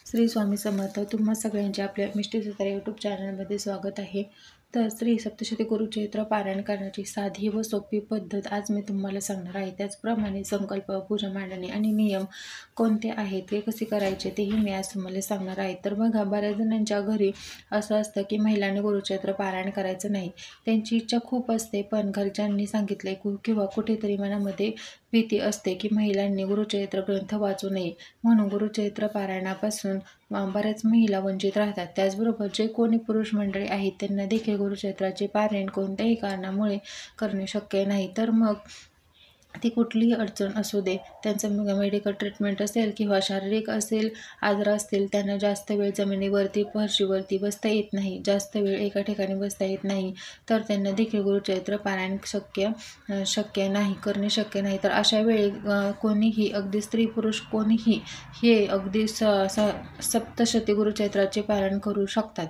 श्री स्वामी समर्थ. तुम्हा सगळ्यांचे आपल्या मिष्टी सुतार यूट्यूब चॅनलमध्ये स्वागत आहे. तर श्री सप्तशती गुरुचरित्र पारायण करण्याची साधी व सोपी पद्धत आज मी तुम्हाला सांगणार आहे. त्याचप्रमाणे संकल्प, पूजा मांडणी आणि नियम कोणते आहेत, ते कसे करायचे तेही मी आज तुम्हाला सांगणार आहे. तर बघा, बऱ्याच जणांच्या घरी असं असतं की महिलांनी गुरुचरित्र पारायण करायचं नाही. त्यांची इच्छा खूप असते, पण घरच्यांनी सांगितले किंवा कुठेतरी मनामध्ये भीती असते की महिलांनी गुरुचरित्र ग्रंथ वाचू नये, म्हणून गुरुचरित्र पारायणापासून बऱ्याच महिला वंचित राहतात. त्याचबरोबर जे कोणी पुरुष मंडळी आहेत त्यांना देखील गुरुचरित्राचे पारायण कोणत्याही कारणामुळे करणे शक्य नाही. तर मग ती कुठलीही अडचण असू दे, त्यांचं मेडिकल ट्रीटमेंट असेल किंवा शारीरिक आजार असतील, त्यांना जास्त वेळ जमिनीवरती फरशीवरती बसता येत नाही, जास्त वेळ एका ठिकाणी बसता येत नाही, तर त्यांना देखील गुरुचरित्र पारायण शक्य नाही, करणे शक्य नाही. तर अशा वेळी कोणीही, अगदी स्त्री पुरुष कोणीही हे अगदी सप्तशती गुरुचरित्राचे पारायण करू शकतात.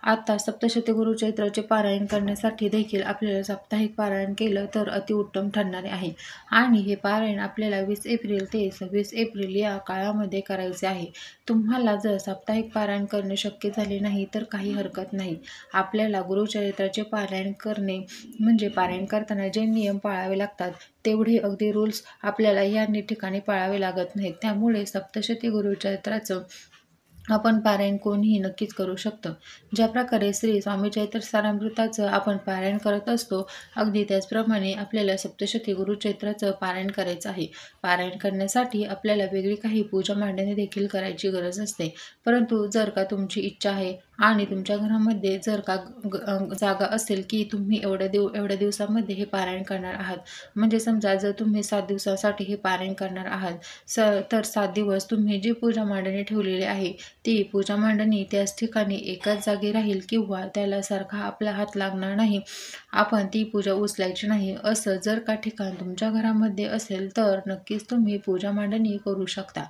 आता सप्तशती गुरुचरित्राचे पारायण करण्यासाठी देखील आपल्याला साप्ताहिक पारायण केलं तर अतिउत्तम ठरणारे आहे. आणि हे पारायण आपल्याला 20 एप्रिल ते 26 एप्रिल या काळामध्ये करायचे आहे. तुम्हाला जर साप्ताहिक पारायण करणे शक्य झाले नाही तर काही हरकत नाही. आपल्याला गुरुचरित्राचे पारायण करणे म्हणजे पारायण करताना जे नियम पाळावे लागतात तेवढे अगदी रूल्स आपल्याला या ठिकाणी पाळावे लागत नाहीत. त्यामुळे सप्तशती गुरुचरित्राचं आपण पारायण कोणीही नक्कीच करू शकतं. ज्या प्रकारे श्री स्वामी चरित्र सारामृताचं आपण पारायण करत असतो, अगदी त्याचप्रमाणे आपल्याला सप्तशती गुरुचरित्राचं पारायण करायचं आहे. पारायण करण्यासाठी आपल्याला वेगळी काही पूजा मांडणी देखील करायची गरज असते. परंतु जर का तुमची इच्छा आहे आणि तुमच्या घरामध्ये जर का जागा असेल की तुम्ही एवढ्या दिवसामध्ये हे पारायण करणार आहात, म्हणजे समजा जर तुम्ही 7 दिवसासाठी हे पारायण करणार आहात तर 7 दिवस तुम्ही जी पूजा मांडणी ठेवलेली आहे ती पूजा मांडणी त्याच ठिकाणी एकाच जागी राहील किंवा त्याला सारखा आपला हात लागणार नाही, आपण ती पूजा उचलायची नाही, असं जर का ठिकाण तुमच्या घरामध्ये असेल तर नक्कीच तुम्ही पूजा मांडणी करू शकता.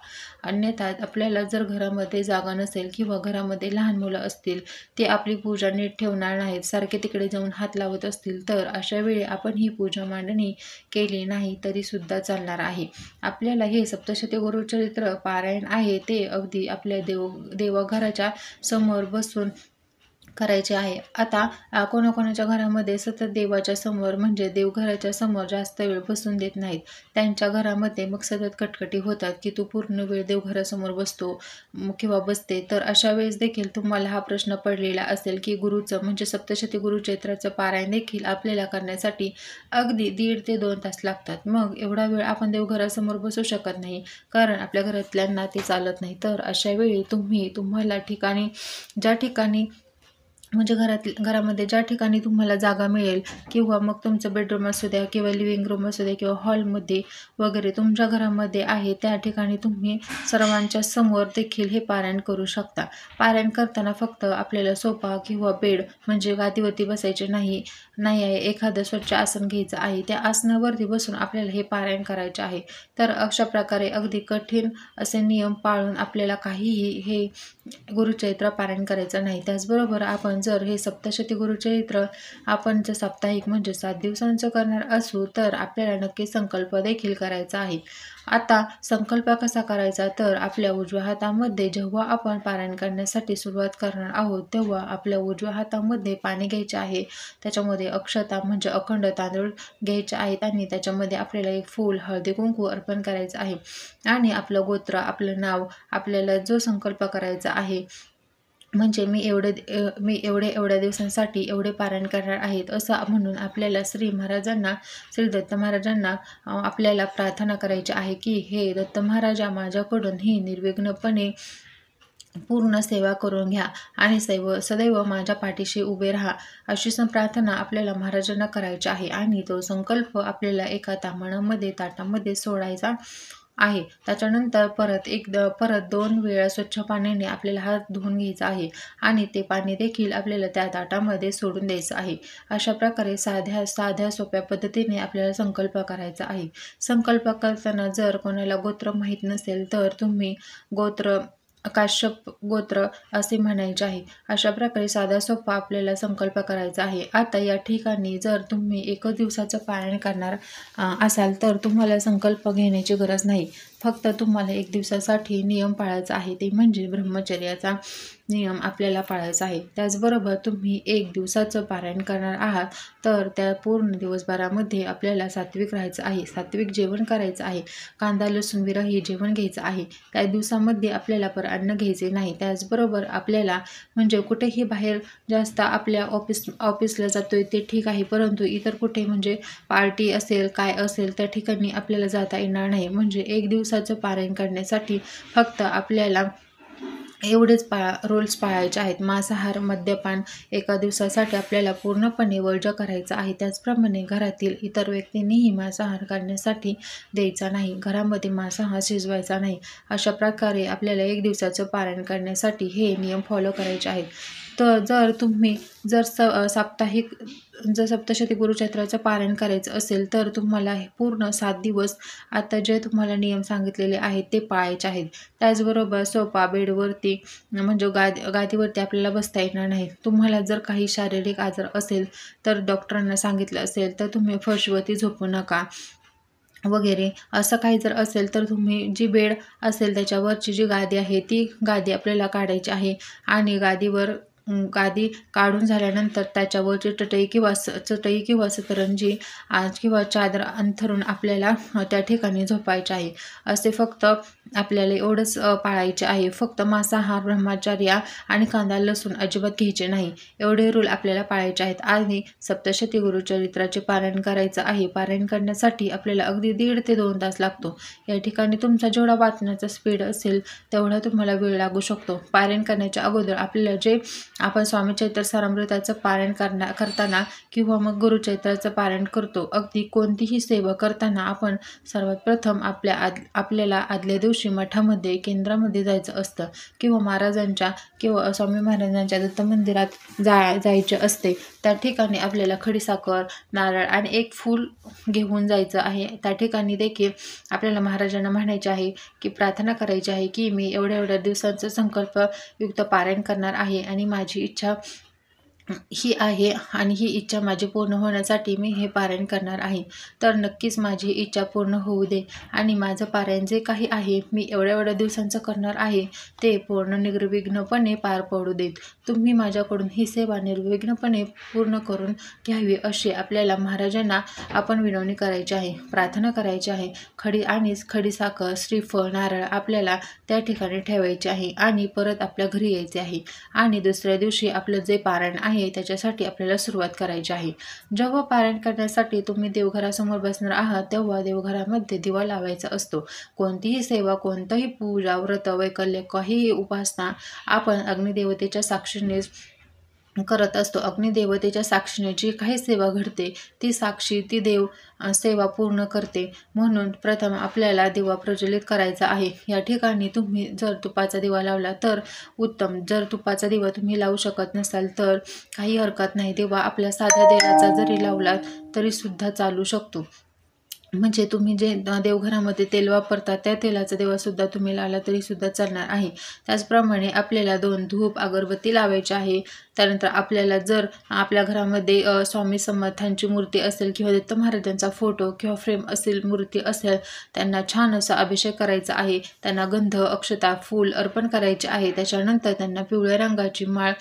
अन्यथा आपल्याला जर घरामध्ये जागा नसेल किंवा घरामध्ये लहान मुलं असतील, ते आपली पूजा नीट ठेवणार नाहीत, सारखे तिकडे जाऊन हात लावत असतील, तर अशा वेळी आपण ही पूजा मांडणी केली नाही तरी सुद्धा चालणार आहे. आपल्याला हे सप्तशती गुरुचरित्र पारायण आहे ते अगदी आपल्या देवघराच्या समोर बसून करायचे आहे. आता कोणाकोणाच्या घरामध्ये सतत देवाच्या समोर म्हणजे देवघराच्या समोर जास्त वेळ बसून देत नाहीत. त्यांच्या घरामध्ये मग सतत कटकटी होतात की तू पूर्ण वेळ देवघरासमोर बसतो किंवा बसते. तर अशा वेळेस देखील तुम्हाला हा प्रश्न पडलेला असेल की गुरुचं म्हणजे सप्तशती गुरुचरित्राचं पारायण देखील आपल्याला करण्यासाठी अगदी 1.5 ते 2 तास लागतात. मग एवढा वेळ आपण देवघरासमोर बसू शकत नाही, कारण आपल्या घरातल्यांना ते चालत नाही. तर अशा वेळी तुम्हाला ज्या ठिकाणी म्हणजे घरामध्ये ज्या ठिकाणी तुम्हाला जागा मिळेल किंवा मग तुमचं बेडरूम असू द्या किंवा लिव्हिंग रूम असू द्या किंवा हॉलमध्ये वगैरे तुमच्या घरामध्ये आहे त्या ठिकाणी तुम्ही सर्वांच्या समोर देखील हे पारायण करू शकता. पारायण करताना फक्त आपल्याला सोफा किंवा बेड म्हणजे गादीवरती बसायचे नाही आहे, एखादं स्वच्छ आसन घ्यायचं आहे, त्या आसनावरती बसून आपल्याला हे पारायण करायचे आहे. तर अशा प्रकारे अगदी कठीण असे नियम पाळून आपल्याला काहीही हे गुरुचरित्र पारायण करायचं नाही. त्याचबरोबर आपण जर हे सप्तशती गुरुचरित्र आपण जर साप्ताहिक म्हणजे 7 दिवसांचं करणार असू तर आपल्याला नक्की संकल्प देखील करायचा आहे. आता संकल्प कसा करायचा, तर आपल्या उजव्या हातामध्ये जेव्हा आपण पारायण करण्यासाठी सुरुवात करणार आहोत तेव्हा आपल्या उजव्या हातामध्ये पाणी घ्यायचे आहे, त्याच्यामध्ये अक्षता म्हणजे अखंड तांदूळ घ्यायचे आहेत आणि त्याच्यामध्ये आपल्याला एक फूल, हळदी कुंकू अर्पण करायचं आहे आणि आपलं गोत्र, आपलं नाव, आपल्याला जो संकल्प करायचा आहे म्हणजे मी एवढ्या दिवसांसाठी एवढे पारायण करणार आहेत असं म्हणून आपल्याला श्री दत्त महाराजांना आपल्याला प्रार्थना करायची आहे की हे दत्त महाराजा माझ्याकडून ही निर्विघ्नपणे पूर्ण सेवा करून घ्या आणि सदैव माझ्या पाठीशी उभे राहा, अशी प्रार्थना आपल्याला महाराजांना करायची आहे. आणि तो संकल्प आपल्याला एका ताटामध्ये सोडायचा आहे. त्याच्यानंतर परत 2 वेळा स्वच्छ पाण्याने आपल्याला हात धुवून घ्यायचा आहे आणि ते पाणी देखील आपल्याला त्या ताटामध्ये सोडून द्यायचं आहे. अशा प्रकारे साध्या सोप्या पद्धतीने आपल्याला संकल्प करायचा आहे. संकल्प करताना जर कोणाला गोत्र माहीत नसेल तर तुम्ही काश्यप गोत्र असे म्हणायचे आहे. अशा प्रकारे साधा सोपा आपल्याला संकल्प करायचा आहे. आता या ठिकाणी जर तुम्ही 1 दिवसाचं पारायण करणार असाल तर तुम्हाला संकल्प घेण्याची गरज नाही. फक्त तुम्हाला 1 दिवसासाठी नियम पाळायचा आहे, ते म्हणजे ब्रह्मचर्याचा नियम आपल्याला पाळायचा आहे. त्याचबरोबर तुम्ही 1 दिवसाचं पारायण करणार आहात, तर त्या पूर्ण दिवसभरामध्ये आपल्याला सात्विक राहायचं आहे, सात्विक जेवण करायचं आहे, कांदा लसूण विरहित जेवण घ्यायचं आहे. त्या दिवसामध्ये आपल्याला अन्न घ्यायचे नाही. त्याचबरोबर आपल्याला म्हणजे कुठेही बाहेर जास्त आपल्या ऑफिसला जातोय ते ठीक आहे, परंतु इतर कुठे म्हणजे पार्टी असेल, काय असेल त्या ठिकाणी आपल्याला जाता येणार नाही. म्हणजे 1 दिवसाचं पारायण करण्यासाठी फक्त आपल्याला एवढेच रूल्स पाळायचे आहेत. मांसाहार, मद्यपान एका दिवसासाठी आपल्याला पूर्णपणे वर्ज करायचं आहे. त्याचप्रमाणे घरातील इतर व्यक्तींनीही मांसाहार करण्यासाठी द्यायचा नाही. घरामध्ये मांसाहार शिजवायचा नाही. अशा प्रकारे आपल्याला 1 दिवसाचं पारायण करण्यासाठी हे नियम फॉलो करायचे आहेत. तर जर तुम्ही साप्ताहिक सप्तशती गुरुचरित्राचं पारायण करायचं असेल, तर तुम्हाला हे पूर्ण 7 दिवस आता जे तुम्हाला नियम सांगितलेले आहेत ते पाळायचे आहेत. त्याचबरोबर सोफा, बेडवरती म्हणजे गादीवरती आपल्याला बसता येणार नाही. तुम्हाला जर काही शारीरिक आजार असेल, तर डॉक्टरांना सांगितलं असेल, तर तुम्ही फरशीवरती झोपू नका वगैरे. असं काही जर असेल तर तुम्ही जी बेड असेल त्याच्यावरची जी गादी आहे ती गादी आपल्याला काढायची आहे आणि गादी काढून झाल्यानंतर त्याच्यावरची चटई किंवा सतरंजी किंवा चादर अंथरून आपल्याला त्या ठिकाणी झोपायचे आहे. असे फक्त आपल्याला एवढंच पाळायचे आहे. फक्त मांसाहार, ब्रह्मचर्य आणि कांदा लसूण अजिबात घ्यायचे नाही. एवढे रूल आपल्याला पाळायचे आहेत. आणि सप्तशती गुरुचरित्राचे पारायण करायचं आहे. पारायण करण्यासाठी आपल्याला अगदी 1.5 ते 2 तास लागतो. या ठिकाणी तुमचा जेवढा वाचण्याचा स्पीड असेल तेवढा तुम्हाला वेळ लागू शकतो. पारायण करण्याच्या अगोदर आपल्याला जे आपण स्वामी चरित्र सारामृताचं पारायण करताना किंवा मग गुरुचरित्राचं पारायण करतो, अगदी कोणतीही सेवा करताना आपण सर्वात प्रथम आपल्याला आदल्या दिवशी मठामध्ये केंद्रामध्ये जायचं असतं किंवा महाराजांच्या किंवा स्वामी महाराजांच्या दत्त मंदिरात जायचे असते. त्या ठिकाणी आपल्याला खडीसाखर, नारळ आणि एक फूल घेऊन जायचं आहे. त्या ठिकाणी देखील आपल्याला महाराजांना म्हणायचे आहे की प्रार्थना करायची आहे की मी एवढ्या एवढ्या दिवसांचं संकल्पयुक्त पारायण करणार आहे आणि माझी इच्छा ही आहे आणि ही इच्छा माझी पूर्ण होण्यासाठी मी हे पारायण करणार आहे. तर नक्कीच माझी इच्छा पूर्ण होऊ दे आणि माझं पारायण जे काही आहे मी एवढ्या एवढ्या दिवसांचं करणार आहे ते पूर्ण निर्विघ्नपणे पार पडू देत. तुम्ही माझ्याकडून ही सेवा निर्विघ्नपणे पूर्ण करून घ्यावी अशी आपल्याला महाराजांना आपण विनवणी करायची आहे, प्रार्थना करायची आहे. खडीसाखर, श्रीफळ, नारळ आपल्याला त्या ठिकाणी ठेवायचे आहे आणि परत आपल्या घरी यायचे आहे आणि दुसऱ्या दिवशी आपलं जे पारायण आहे त्याच्यासाठी आपल्याला सुरुवात करायची आहे. जेव्हा पारायण करण्यासाठी तुम्ही देवघरासमोर बसणार आहात तेव्हा देवघरामध्ये दिवा लावायचा असतो. कोणतीही सेवा, कोणतंही पूजा, व्रत, वैकल्य, काहीही उपासना आपण अग्निदेवतेच्या साक्षीने करत असतो. अग्निदेवतेच्या साक्षीने जी काही सेवा घडते ती साक्षी, ती देव सेवा पूर्ण करते. म्हणून प्रथम आपल्याला दिवा प्रज्वलित करायचा आहे. या ठिकाणी तुम्ही जर तुपाचा दिवा लावला तर उत्तम. जर तुपाचा दिवा तुम्ही लावू शकत नसाल तर काही हरकत नाही. दिवा आपल्या साध्या तेलाचा जरी लावला तरी सुद्धा चालू शकतो. म्हणजे तुम्ही जे देवघरामध्ये तेल वापरता त्या तेलाचा दिवासुद्धा तुम्ही लावला तरी सुद्धा चालणार आहे. त्याचप्रमाणे आपल्याला 2 धूप अगरबत्ती लावायची आहे. त्यानंतर आपल्याला जर आपल्या घरामध्ये स्वामी समर्थांची मूर्ती असेल किंवा दत्त महाराजांचा फोटो किंवा फ्रेम असेल, मूर्ती असेल, त्यांना छान असा अभिषेक करायचा आहे. त्यांना गंध, अक्षता, फूल अर्पण करायचे आहे. त्याच्यानंतर त्यांना पिवळ्या रंगाची माळ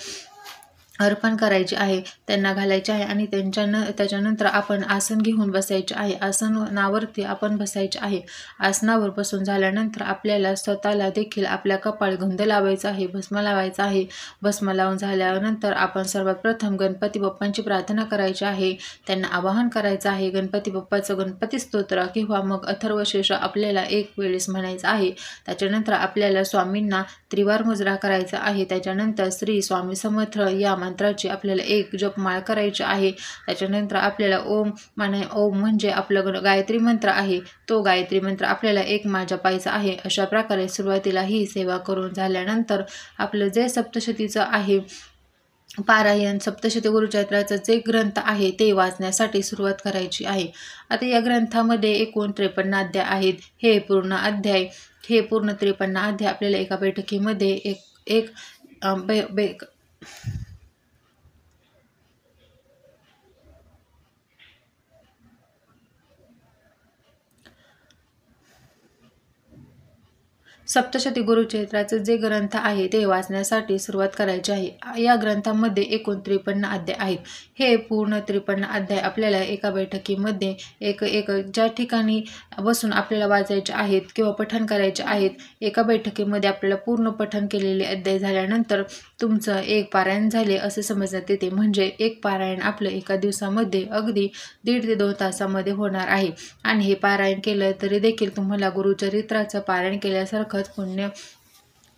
अर्पण करायची आहे, त्यांना घालायचे आहे आणि त्याच्यानंतर आपण आसन घेऊन बसायचे आहे. आसनावरती आपण बसायचे आहे. आसनावर बसून झाल्यानंतर आपल्याला स्वतःला देखील आपल्या कपाळ गंध लावायचा आहे, भस्म लावायचा आहे. भस्म लावून झाल्यानंतर आपण सर्वात प्रथम गणपती बाप्पांची प्रार्थना करायची आहे, त्यांना आवाहन करायचं आहे. गणपती बाप्पाचं गणपती स्तोत्र किंवा मग अथर्वशीर्ष आपल्याला एक वेळेस म्हणायचं आहे. त्याच्यानंतर आपल्याला स्वामींना त्रिवार मुजरा करायचा आहे. त्याच्यानंतर श्री स्वामी समर्थ या मंत्राची आपल्याला एक जपमाळ करायची आहे. त्याच्यानंतर आपल्याला ओम म्हणजे आपलं गायत्री मंत्र आहे, तो गायत्री मंत्र आपल्याला एक माळ जपायचा आहे. अशा प्रकारे सुरुवातीला ही सेवा करून झाल्यानंतर आपलं जे सप्तशतीचं आहे पारायण, सप्तशती गुरुचरित्राचं जे ग्रंथ आहे ते वाचण्यासाठी सुरुवात करायची आहे. आता या ग्रंथामध्ये एकूण 53 अध्याय आहेत. हे पूर्ण 53 अध्याय आपल्याला एका बैठकीमध्ये एक सप्तशती गुरुचरित्राचे जे ग्रंथ आहे ते वाचण्यासाठी सुरुवात करायची आहे। या ग्रंथामध्ये एकूण 53 अध्याय आहेत। हे पूर्ण 53 अध्याय आपल्याला एका बैठकीमध्ये एक एक ज्या ठिकाणी बसून आपल्याला वाचायचे आहेत किंवा पठण करायचे आहेत, एका बैठकीमध्ये आपल्याला पूर्ण पठण केलेले अध्याय झाल्यानंतर तुमचं एक पारायण झाले असे समजण्यात येते। म्हणजे एक पारायण आपलं एका दिवसामध्ये अगदी 1.5 ते 2 तासामध्ये होणार आहे। आणि हे पारायण केलं तरी देखील तुम्हाला गुरुचरित्राचं पारायण केल्यासारखंच पुण्य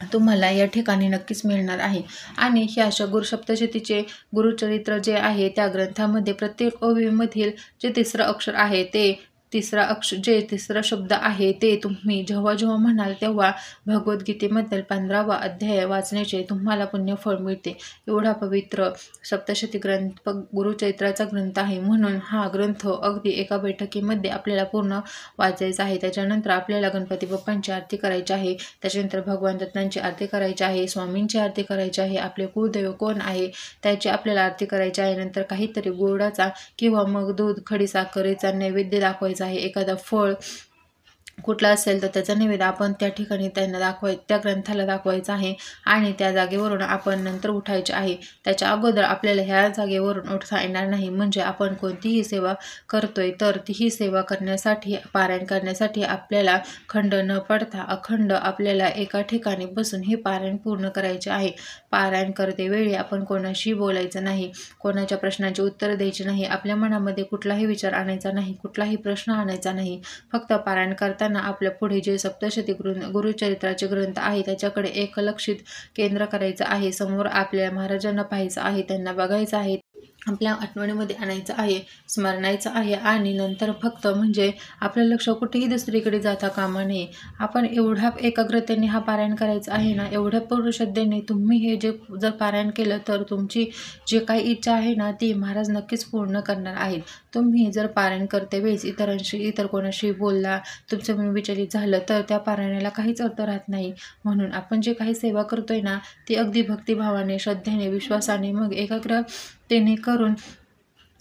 तुम्हाला या ठिकाणी नक्कीच मिळणार आहे। आणि ह्या अशा गुरुसप्तशतीचे गुरुचरित्र जे आहे त्या ग्रंथामध्ये प्रत्येक ओवीमधील जे तिसरं अक्षर आहे ते तिसरा शब्द आहे ते तुम्ही जेव्हा जेव्हा म्हणाल तेव्हा भगवद्गीतेमधील 15वा अध्याय वाचण्याचे तुम्हाला पुण्यफळ मिळते। एवढा पवित्र सप्तशती ग्रंथ गुरुचरित्राचा ग्रंथ आहे। म्हणून हा ग्रंथ अगदी एका बैठकीमध्ये आपल्याला पूर्ण वाचायचा आहे। त्याच्यानंतर आपल्याला गणपती बाप्पांची आरती करायची आहे, त्याच्यानंतर भगवान दत्तांची आरती करायची आहे, स्वामींची आरती करायची आहे, आपले कुलदैव कोण आहे त्याची आपल्याला आरती करायची आहे। नंतर काहीतरी गोडाचा किंवा मग दूध खडीसाखरेचा नैवेद्य दाखवायचा आहे। एखादा फळ कुठला असेल तर त्याचा नैवेद्य आपण त्या ठिकाणी त्यांना त्या ग्रंथाला दाखवायचा आहे आणि त्या जागेवरून आपण नंतर उठायचे आहे। त्याच्या अगोदर आपल्याला ह्या जागेवरून उठता येणार नाही। म्हणजे आपण कोणतीही सेवा करतोय तर ती सेवा करण्यासाठी पारायण करण्यासाठी आपल्याला खंड न पडता अखंड आपल्याला एका ठिकाणी बसून हे पारायण पूर्ण करायचे आहे। पारायण करते वेळी आपण कोणाशी बोलायचं नाही, कोणाच्या प्रश्नांची उत्तर द्यायची नाही, आपल्या मनामध्ये कुठलाही विचार आणायचा नाही, कुठलाही प्रश्न आणायचा नाही। फक्त पारायण करताना आपल्या पुढे जे सप्तशती गुरुचरित्राचे ग्रंथ आहे त्याच्याकडे एक लक्षित केंद्र करायचं आहे। समोर आपल्या महाराजांना पाहायचं आहे, त्यांना बघायचं आहे, आपल्या आठवणीमध्ये आणायचं आहे, स्मरणायचं आहे आणि नंतर फक्त म्हणजे आपलं लक्ष कुठेही दुसरीकडे जाता कामा नये। आपण एवढ्या एकाग्रतेने हा पारायण करायचा आहे ना, एवढ्या पूर्ण श्रद्धेने तुम्ही हे जर पारायण केलं तर तुमची जी काही इच्छा आहे ना ती महाराज नक्कीच पूर्ण करणार आहेत। तुम्ही जर पारायण करते वेळेस इतर कोणाशी बोलला, तुमचं मन विचलित झालं तर त्या पारायणाला काहीच अर्थ राहत नाही। म्हणून आपण जे काही सेवा करतोय ना ती अगदी भक्तिभावाने, श्रद्धेने, विश्वासाने मग एकाग्रतेने करून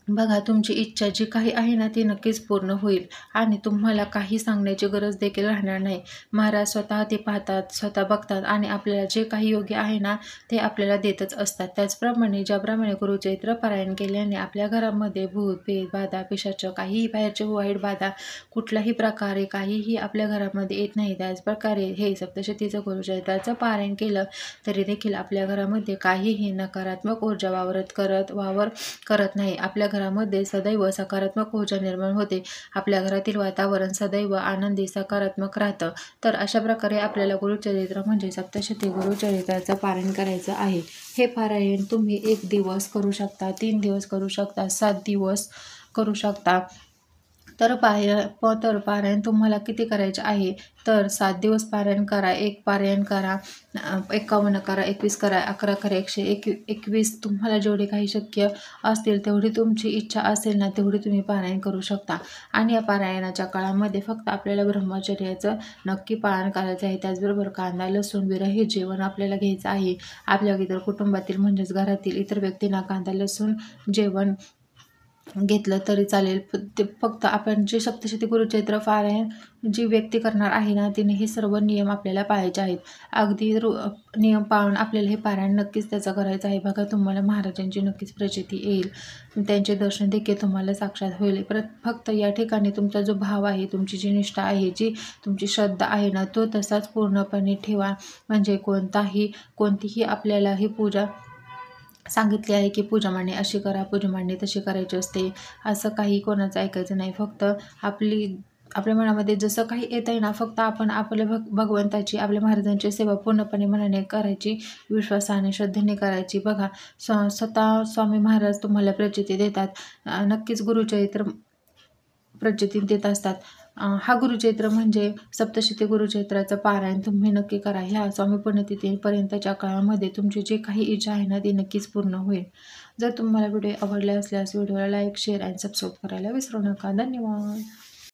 बघा, तुमची इच्छा जी काही आहे ना ती नक्कीच पूर्ण होईल आणि तुम्हाला काही सांगण्याची गरज देखील राहणार नाही। महाराज स्वतः ते पाहतात, स्वतः बघतात आणि आपल्याला जे काही योग्य आहे ना ते आपल्याला देतच असतात। त्याचप्रमाणे ज्याप्रमाणे गुरुचरित्र पारायण केल्याने आपल्या घरामध्ये भूत, पेट, बाधा, पिशाच, काहीही बाहेरचे वाईट बाधा कुठल्याही प्रकारे काहीही आपल्या घरामध्ये येत नाही। त्याचप्रकारे हे सप्तशतीचं गुरुचरित्राचं पारायण केलं तरी देखील आपल्या घरामध्ये काहीही नकारात्मक ऊर्जा वावर करत नाही। आपल्या घरामध्ये सदैव सकारात्मक ऊर्जा निर्माण होते। आपल्या घरातील वातावरण सदैव आनंदी, सकारात्मक राहतं। तर अशा प्रकारे आपल्याला गुरुचरित्र म्हणजे सप्तशती गुरुचरित्राचं पारायण करायचं आहे। हे पारायण तुम्ही 1 दिवस करू शकता, 3 दिवस करू शकता, 7 दिवस करू शकता। तर पारायण तुम्हाला किती करायचे आहे तर 7 दिवस पारायण करा, 1 पारायण करा, 51 करा, 21 करा, 11 करा, 121 तुम्हाला जेवढे काही शक्य असतील तेवढी तुमची इच्छा असेल ना तेवढी तुम्ही पारायण करू शकता। आणि या पारायणाच्या काळामध्ये फक्त आपल्याला ब्रह्मचर्याचं नक्की पालन करायचं आहे। त्याचबरोबर कांदा, लसूण विरहित जेवण आपल्याला घ्यायचं आहे। आपल्या इतर कुटुंबातील म्हणजेच घरातील इतर व्यक्तींना कांदा लसूण जेवण घेतलं तरी चालेल। ते फक्त आपण जे सप्तशती गुरुचरित्र पारायण जी व्यक्ती करणार आहे ना तिने हे सर्व नियम आपल्याला पाळायचे आहेत। अगदी नियम पाळून आपल्याला हे पारायण नक्कीच त्याचं करायचं आहे। बघा, तुम्हाला महाराजांची नक्कीच प्रचिती येईल, त्यांचे दर्शन देखील तुम्हाला साक्षात होईल। फक्त या ठिकाणी तुमचा जो भाव आहे, तुमची जी निष्ठा आहे, जी तुमची श्रद्धा आहे ना तो तसाच पूर्णपणे ठेवा। म्हणजे कोणतीही आपल्याला ही पूजा सांगितले आहे की पूजा मांडणी अशी करा, पूजा मांडणी तशी करायची असते, असं काही कोणाचं ऐकायचं नाही। फक्त आपल्या मनामध्ये जसं काही येत आहे ना फक्त आपण आपल्या भगवंताची, आपल्या महाराजांची सेवा पूर्णपणे मनाने करायची, विश्वासाने, श्रद्धेने करायची। बघा, स्वतः स्वामी महाराज तुम्हाला प्रचिती देतात, नक्कीच गुरुचरित्र प्रचिती देत असतात। हा गुरुचरित्र म्हणजे सप्तशती गुरुचरित्राचं पारायण तुम्ही नक्की करा। ह्या स्वामी पुण्यतिथीपर्यंतच्या काळामध्ये तुमची जी काही इच्छा आहे ना ती नक्कीच पूर्ण होईल। जर तुम्हाला व्हिडिओ आवडला असल्यास व्हिडिओला लाईक, शेअर आणि सबस्क्राईब करायला विसरू नका। धन्यवाद।